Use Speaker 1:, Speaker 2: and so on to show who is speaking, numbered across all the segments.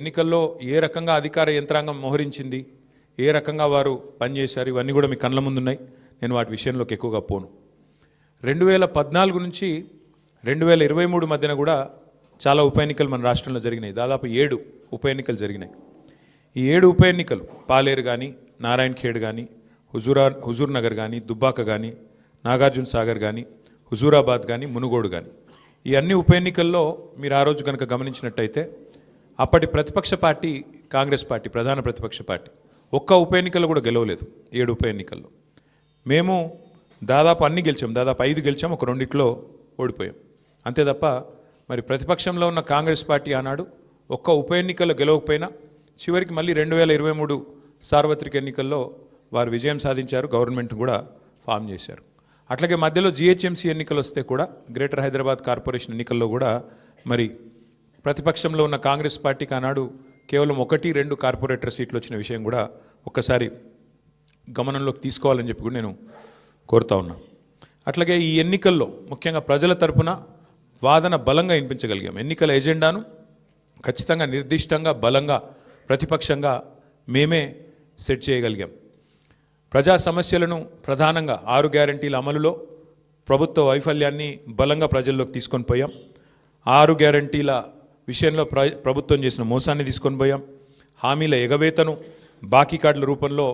Speaker 1: ఎన్నికల్లో ఏ రకంగా అధికార యంత్రాంగం మోహరించింది, ఏ రకంగా వారు పనిచేశారు, ఇవన్నీ కూడా మీ కళ్ళ ముందున్నాయి. నేను వాటి విషయంలోకి ఎక్కువగా పోను. 2014 నుంచి 2023 మధ్యన కూడా చాలా ఉప ఎన్నికలు మన రాష్ట్రంలో జరిగినాయి. దాదాపు 7 ఉప ఎన్నికలు జరిగినాయి. ఈ 7 ఉప ఎన్నికలు పాలేరు కానీ, నారాయణ ఖేడ్ కానీ, హుజూర్ నగర్ కానీ, దుబ్బాక కానీ, నాగార్జున సాగర్ కానీ, హుజూరాబాద్ కానీ, మునుగోడు కానీ, ఈ అన్ని ఉప ఎన్నికల్లో మీరు ఆ రోజు కనుక గమనించినట్టయితే అప్పటి ప్రతిపక్ష పార్టీ కాంగ్రెస్ పార్టీ, ప్రధాన ప్రతిపక్ష పార్టీ, ఒక్క ఉప ఎన్నికల్లో కూడా గెలవలేదు. 7 ఉప ఎన్నికల్లో మేము దాదాపు అన్ని గెలిచాం. దాదాపు 5 గెలిచాం, ఒక 2 ఓడిపోయాం. అంతే తప్ప మరి ప్రతిపక్షంలో ఉన్న కాంగ్రెస్ పార్టీ ఆనాడు ఒక్క ఉప ఎన్నికల్లో గెలవకపోయినా చివరికి మళ్ళీ 2023 సార్వత్రిక ఎన్నికల్లో వారు విజయం సాధించారు, గవర్నమెంట్ కూడా ఫామ్ చేశారు. అట్లాగే మధ్యలో జిహెచ్ఎంసీ ఎన్నికలు వస్తే కూడా, గ్రేటర్ హైదరాబాద్ కార్పొరేషన్ ఎన్నికల్లో కూడా మరి ప్రతిపక్షంలో ఉన్న కాంగ్రెస్ పార్టీకి ఆనాడు కేవలం 1-2 కార్పొరేటర్ సీట్లు వచ్చిన విషయం కూడా ఒక్కసారి గమనంలోకి తీసుకోవాలని చెప్పి కూడా నేను కోరుతా ఉన్నా. అట్లాగే ఈ ఎన్నికల్లో ముఖ్యంగా ప్రజల తరపున వాదన బలంగా వినిపించగలిగాం. ఎన్నికల ఎజెండాను ఖచ్చితంగా నిర్దిష్టంగా బలంగా ప్రతిపక్షంగా మేమే సెట్ చేయగలిగాం. ప్రజా సమస్యలను ప్రధానంగా 6 గ్యారంటీల అమలులో ప్రభుత్వ వైఫల్యాన్ని బలంగా ప్రజల్లోకి తీసుకొని పోయాం. 6 గ్యారంటీల విషయంలో ప్రభుత్వం చేసిన మోసాన్ని తీసుకొని పోయాం. హామీల ఎగవేతను బాకీ కార్డుల రూపంలో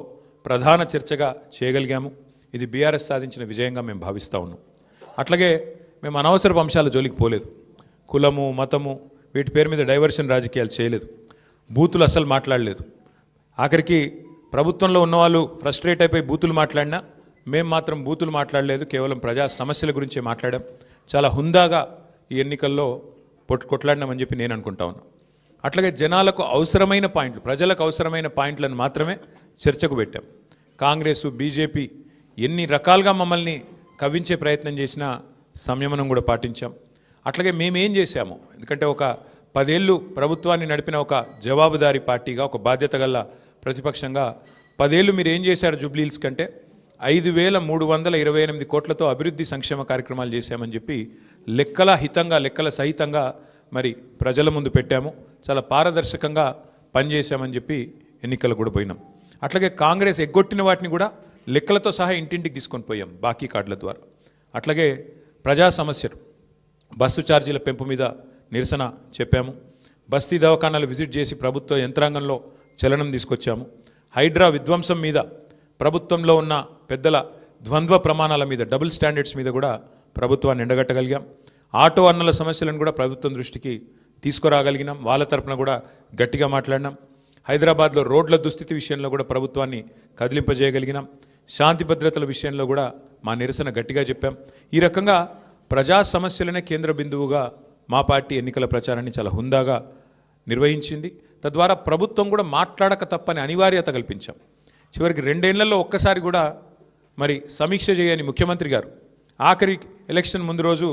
Speaker 1: ప్రధాన చర్చగా చేయగలిగాము. ఇది బీఆర్ఎస్ సాధించిన విజయంగా మేము భావిస్తూ ఉన్నాం. అట్లాగే మేము అనవసరపు అంశాల జోలికి పోలేదు. కులము, మతము వీటి పేరు మీద డైవర్షన్ రాజకీయాలు చేయలేదు. బూతులు అస్సలు మాట్లాడలేదు. ఆఖరికి ప్రభుత్వంలో ఉన్నవాళ్ళు ఫ్రస్ట్రేట్ అయిపోయి బూతులు మాట్లాడినా మేము మాత్రం బూతులు మాట్లాడలేదు. కేవలం ప్రజా సమస్యల గురించే మాట్లాడాం. చాలా హుందాగా ఈ ఎన్నికల్లో కొట్లాడినామని చెప్పి నేను అనుకుంటా ఉన్నా. అట్లాగే జనాలకు అవసరమైన పాయింట్లు, ప్రజలకు అవసరమైన పాయింట్లను మాత్రమే చర్చకు పెట్టాం. కాంగ్రెస్, బీజేపీ ఎన్ని రకాలుగా మమ్మల్ని కవ్వించే ప్రయత్నం చేసినా సంయమనం కూడా పాటించాం. అట్లాగే మేమేం చేశాము, ఎందుకంటే ఒక 10 ఏళ్ళు ప్రభుత్వాన్ని నడిపిన ఒక జవాబుదారీ పార్టీగా, ఒక బాధ్యత గల ప్రతిపక్షంగా 10 ఏళ్ళు మీరు ఏం చేశారు జూబ్లీహిల్స్ కంటే 5,328 కోట్లతో అభివృద్ధి సంక్షేమ కార్యక్రమాలు చేశామని చెప్పి లెక్కల సహితంగా మరి ప్రజల ముందు పెట్టాము. చాలా పారదర్శకంగా పనిచేశామని చెప్పి ఎన్నికలు కూడా పోయినాం. అట్లాగే కాంగ్రెస్ ఎగ్గొట్టిన వాటిని కూడా లెక్కలతో సహా ఇంటింటికి తీసుకొని పోయాం బాకీ కార్డుల ద్వారా. అట్లాగే ప్రజా సమస్యలు, బస్సు ఛార్జీల పెంపు మీద నిరసన చెప్పాము. బస్తీ దవాఖానాలు విజిట్ చేసి ప్రభుత్వ యంత్రాంగంలో చలనం తీసుకొచ్చాము. హైడ్రా విధ్వంసం మీద, ప్రభుత్వంలో ఉన్న పెద్దల ద్వంద్వ ప్రమాణాల మీద, డబుల్ స్టాండర్డ్స్ మీద కూడా ప్రభుత్వాన్ని ఎండగట్టగలిగాం. ఆటో అన్నల సమస్యలను కూడా ప్రభుత్వం దృష్టికి తీసుకురాగలిగినాం. వాళ్ళ తరపున కూడా గట్టిగా మాట్లాడినాం. హైదరాబాద్లో రోడ్ల దుస్థితి విషయంలో కూడా ప్రభుత్వాన్ని కదిలింపజేయగలిగినాం. శాంతి భద్రతల విషయంలో కూడా మా నిరసన గట్టిగా చెప్పాం. ఈ రకంగా ప్రజా సమస్యలనే కేంద్ర బిందువుగా మా పార్టీ ఎన్నికల ప్రచారాన్ని చాలా హుందాగా నిర్వహించింది. తద్వారా ప్రభుత్వం కూడా మాట్లాడక తప్పని అనివార్యత కల్పించాం. చివరికి 2 ఏళ్లలో ఒక్కసారి కూడా మరి సమీక్ష చేయని ముఖ్యమంత్రి గారు ఆఖరి ఎలక్షన్ ముందు రోజు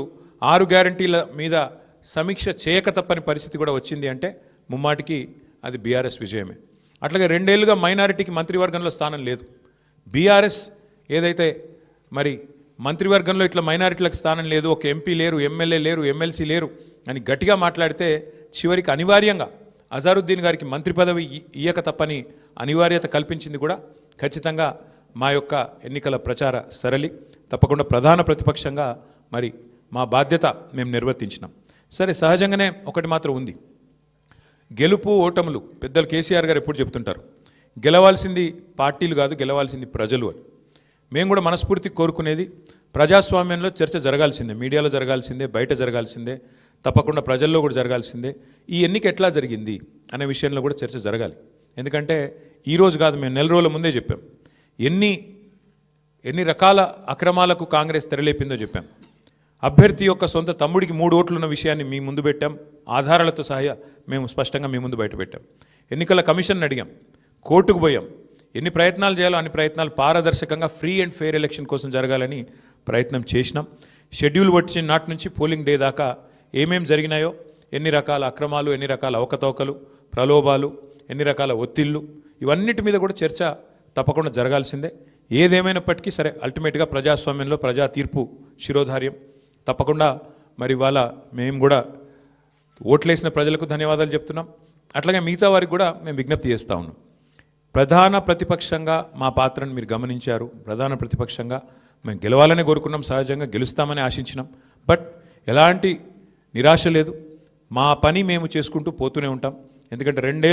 Speaker 1: 6 గ్యారంటీల మీద సమీక్ష చేయక తప్పని పరిస్థితి కూడా వచ్చింది అంటే ముమ్మాటికి అది బీఆర్ఎస్ విజయమే. అట్లాగే 2 ఏళ్లుగా మైనారిటీకి మంత్రివర్గంలో స్థానం లేదు. బీఆర్ఎస్ ఏదైతే మరి మంత్రివర్గంలో ఇట్లా మైనారిటీలకు స్థానం లేదు, ఒక ఎంపీ లేరు, ఎమ్మెల్యే లేరు, ఎమ్మెల్సీ లేరు అని గట్టిగా మాట్లాడితే చివరికి అనివార్యంగా అజారుద్దీన్ గారికి మంత్రి పదవి ఇయ్యక తప్పని అనివార్యత కల్పించింది కూడా ఖచ్చితంగా మా యొక్క ఎన్నికల ప్రచార సరళి. తప్పకుండా ప్రధాన ప్రతిపక్షంగా మరి మా బాధ్యత మేము నిర్వర్తించినాం. సరే, సహజంగానే ఒకటి మాత్రం ఉంది, గెలుపు ఓటములు పెద్దలు కేసీఆర్ గారు ఎప్పుడు చెప్తుంటారు, గెలవాల్సింది పార్టీలు కాదు, గెలవాల్సింది ప్రజలు అని. మేము కూడా మనస్ఫూర్తి కోరుకునేది ప్రజాస్వామ్యంలో చర్చ జరగాల్సిందే, మీడియాలో జరగాల్సిందే, బయట జరగాల్సిందే, తప్పకుండా ప్రజల్లో కూడా జరగాల్సిందే. ఈ ఎన్నిక ఎట్లా జరిగింది అనే విషయంలో కూడా చర్చ జరగాలి. ఎందుకంటే ఈరోజు కాదు, మేము 4 రోజుల ముందే చెప్పాం ఎన్ని రకాల అక్రమాలకు కాంగ్రెస్ తెరలేపిందో చెప్పాం. అభ్యర్థి యొక్క సొంత తమ్ముడికి 3 ఓట్లు ఉన్న విషయాన్ని మీ ముందు పెట్టాం. ఆధారాలతో సహా మేము స్పష్టంగా మీ ముందు బయట పెట్టాం. ఎన్నికల కమిషన్ అడిగాం, కోర్టుకు పోయాం. ఎన్ని ప్రయత్నాలు చేయాలో అన్ని ప్రయత్నాలు పారదర్శకంగా ఫ్రీ అండ్ ఫెయిర్ ఎలక్షన్ కోసం జరగాలని ప్రయత్నం చేసినాం. షెడ్యూల్ వచ్చిన నాటి నుంచి పోలింగ్ డే దాకా ఏమేం జరిగినాయో, ఎన్ని రకాల అక్రమాలు, ఎన్ని రకాల అవకతవకలు, ప్రలోభాలు, ఎన్ని రకాల ఒత్తిళ్ళు, ఇవన్నిటి మీద కూడా చర్చ తప్పకుండా జరగాల్సిందే. ఏదేమైనప్పటికీ సరే, అల్టిమేట్గా ప్రజాస్వామ్యంలో ప్రజా తీర్పు శిరోధార్యం. తప్పకుండా మరి వాళ్ళ మేము కూడా ఓట్లేసిన ప్రజలకు ధన్యవాదాలు చెప్తున్నాం. అట్లాగే మిగతా వారికి కూడా మేము విజ్ఞప్తి చేస్తూ ఉన్నాం. ప్రధాన ప్రతిపక్షంగా మా పాత్రను మీరు గమనించారు. ప్రధాన ప్రతిపక్షంగా మేము గెలవాలనే కోరుకున్నాం, సహజంగా గెలుస్తామని ఆశించినాం. బట్ ఎలాంటి నిరాశ లేదు, మా పని మేము చేసుకుంటూ పోతూనే ఉంటాం. ఎందుకంటే 2